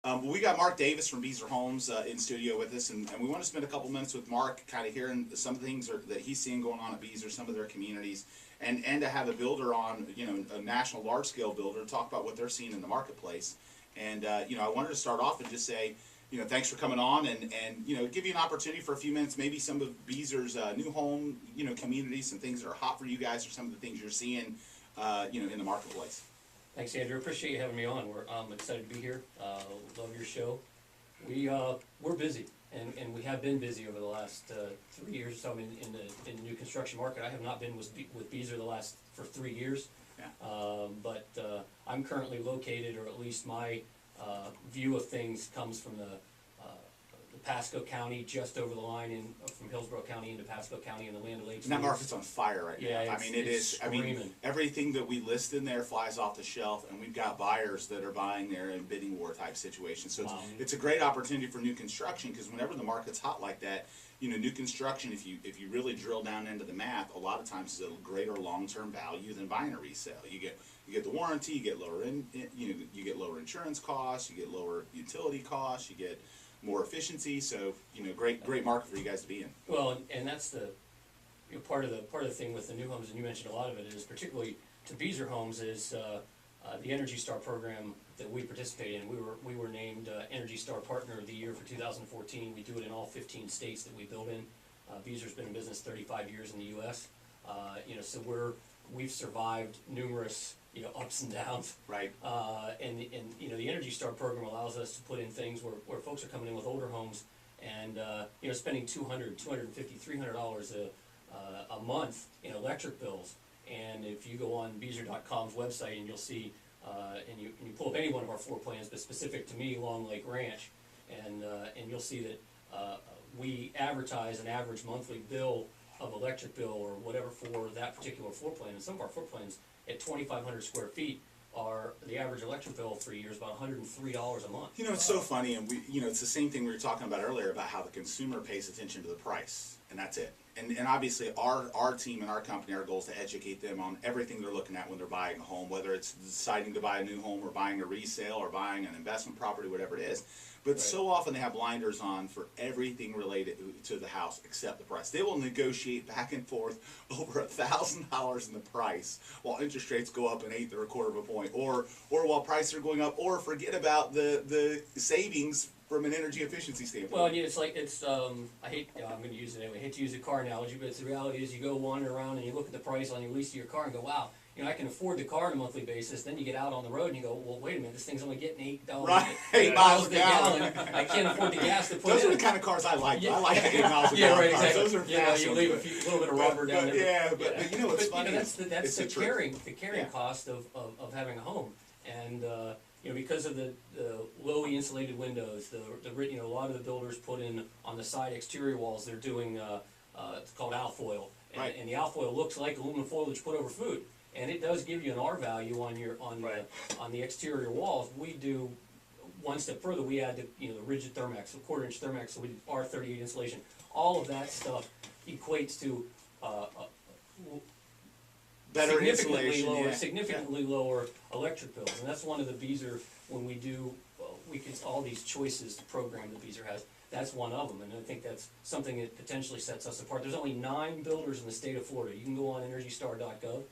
We got Mark Davis from Beazer Homes in studio with us, and we want to spend a couple minutes with Mark, kind of hearing some of the things that he's seeing going on at Beazer, some of their communities, and to have a builder on, a national large-scale builder, talk about what they're seeing in the marketplace. And, I wanted to start off and just say, thanks for coming on, and give you an opportunity for a few minutes, maybe some of Beazer's new home, communities, some things that are hot for you guys, or some of the things you're seeing, in the marketplace. Thanks, Andrew. Appreciate you having me on. I'm excited to be here. Love your show. We're busy, and we have been busy over the last 3 years or so in the new construction market. I have not been with Beazer for 3 years, but I'm currently located, or at least my view of things comes from the Pasco County, just over the line from Hillsborough County into Pasco County in the Land O'Lakes. And that market's on fire right now. Yeah, it is. Screaming. Everything that we list in there flies off the shelf, and we've got buyers that are buying there in bidding war type situations. So it's a great opportunity for new construction, because whenever the market's hot like that, new construction, if you really drill down into the math, a lot of times is a greater long-term value than buying a resale. You get the warranty, you get lower you get lower insurance costs, you get lower utility costs, you get more efficiency. So great market for you guys to be in. Well, and that's the part of the thing with the new homes, and you mentioned a lot of it, is particularly to Beazer Homes, is the Energy Star program that we participate in. We were named Energy Star Partner of the Year for 2014. We do it in all 15 states that we build in. Beazer's been in business 35 years in the U.S. So we've survived numerous ups and downs. Right. And the Energy Star program allows us to put in things where folks are coming in with older homes and spending $200, $250, $300 a month in electric bills. And if you go on Beazer.com's website, and you'll see, and you pull up any one of our floor plans, but specific to me, LongLake Ranch, and you'll see that we advertise an average monthly bill of electric bill or whatever for that particular floor plan. And some of our floor plans at 2,500 square feet are the average electric bill for a year is about $103 a month. It's so funny, and it's the same thing we were talking about earlier about how the consumer pays attention to the price, and that's it. And obviously our team and our company, our goal is to educate them on everything they're looking at when they're buying a home, whether it's deciding to buy a new home or buying a resale or buying an investment property, whatever it is. But right. So often they have blinders on for everything related to the house except the price. They will negotiate back and forth over $1,000 in the price while interest rates go up an eighth or a quarter of a point, or while prices are going up, or forget about the savings from an energy efficiency standpoint. Well, yeah, I'm going to use it anyway. I hate to use a car analogy, but the reality is you go wander around and you look at the price on your lease to your car and go, wow, I can afford the car on a monthly basis. Then you get out on the road and you go, well, wait a minute, this thing's only getting $8 right. 8 miles a gallon. I can't afford the gas to put Those in. are the kind of cars I like. I like the 8 miles a yeah, gallon right, cars. exactly. Those are fast. You leave a little bit of rubber down there. Yeah, but it's funny. That's the carrying cost of having a home. And because of the lowly insulated windows, a lot of the builders put in on the side exterior walls, they're doing it's called alfoil, right. And the alfoil looks like aluminum foil that you put over food, and it does give you an R value on the exterior walls. We do one step further. We add the rigid Thermax, a 1/4-inch Thermax, so we do R38 insulation. All of that stuff equates to better insulation, significantly lower electric bills, and that's one of the Beazer, when we do all these choices program that Beazer has. That's one of them, and I think that's something that potentially sets us apart. There's only 9 builders in the state of Florida. You can go on EnergyStar.gov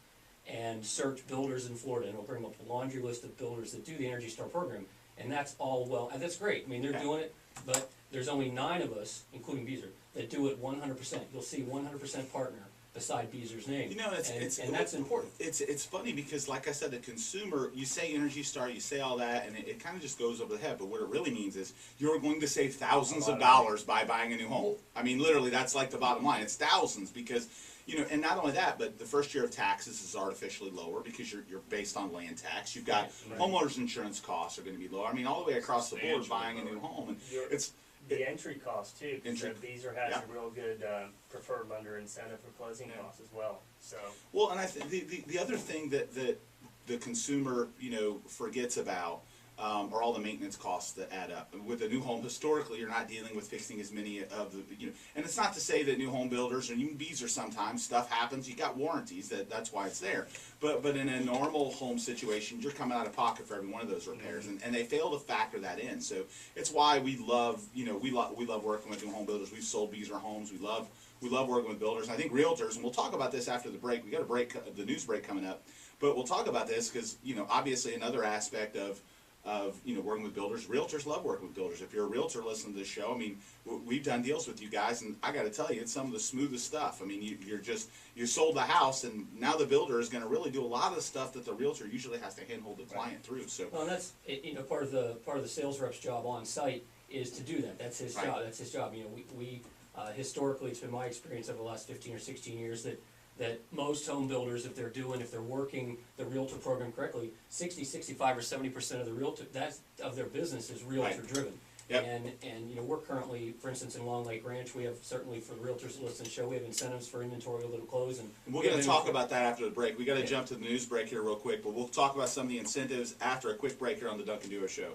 and search builders in Florida, and it'll bring up a laundry list of builders that do the Energy Star program, and that's all and that's great. I mean, they're doing it, but there's only 9 of us, including Beazer, that do it 100%. You'll see 100% partner beside Beazer's name. And that's important. It's funny because, like I said, the consumer, you say Energy Star, you say all that, and it kind of just goes over the head. But what it really means is you're going to save thousands of dollars by buying a new home. I mean, literally, that's like the bottom line. It's thousands because, and not only that, but the first year of taxes is artificially lower because you're based on land tax. You've got homeowners insurance costs are going to be lower. I mean, all the way across the board buying a new home. And it's the entry cost too, because Beazer has a real good preferred lender incentive for closing costs as well. So well, and I think the other thing that the consumer forgets about are all the maintenance costs that add up. And with a new home, historically, you're not dealing with fixing as many of the, and it's not to say that new home builders, or even Beazer, sometimes stuff happens, you got warranties, that's why it's there. But in a normal home situation, you're coming out of pocket for every one of those repairs, and they fail to factor that in. So it's why we love, we love working with new home builders. We've sold Beazer homes. We love working with builders. And I think realtors, and we'll talk about this after the break. We got a break, the news break coming up, but we'll talk about this because, obviously another aspect of working with builders. Realtors love working with builders. If you're a realtor listening to this show, I mean, we've done deals with you guys, and I got to tell you, it's some of the smoothest stuff. I mean, you sold the house, and now the builder is going to really do a lot of the stuff that the realtor usually has to handhold the client through. So, well, that's part of the sales rep's job on site is to do that. That's his job. That's his job. We historically, it's been my experience over the last 15 or 16 years that most home builders, if they're working the realtor program correctly, 60, 65, or 70% of their business is realtor driven. Yep. And we're currently, for instance, in LongLake Ranch, we have, certainly for the realtors listening to the show, we have incentives for inventory that'll close. And we're going to talk about that after the break. We got to jump to the news break here real quick, but we'll talk about some of the incentives after a quick break here on the Duncan Duo Show.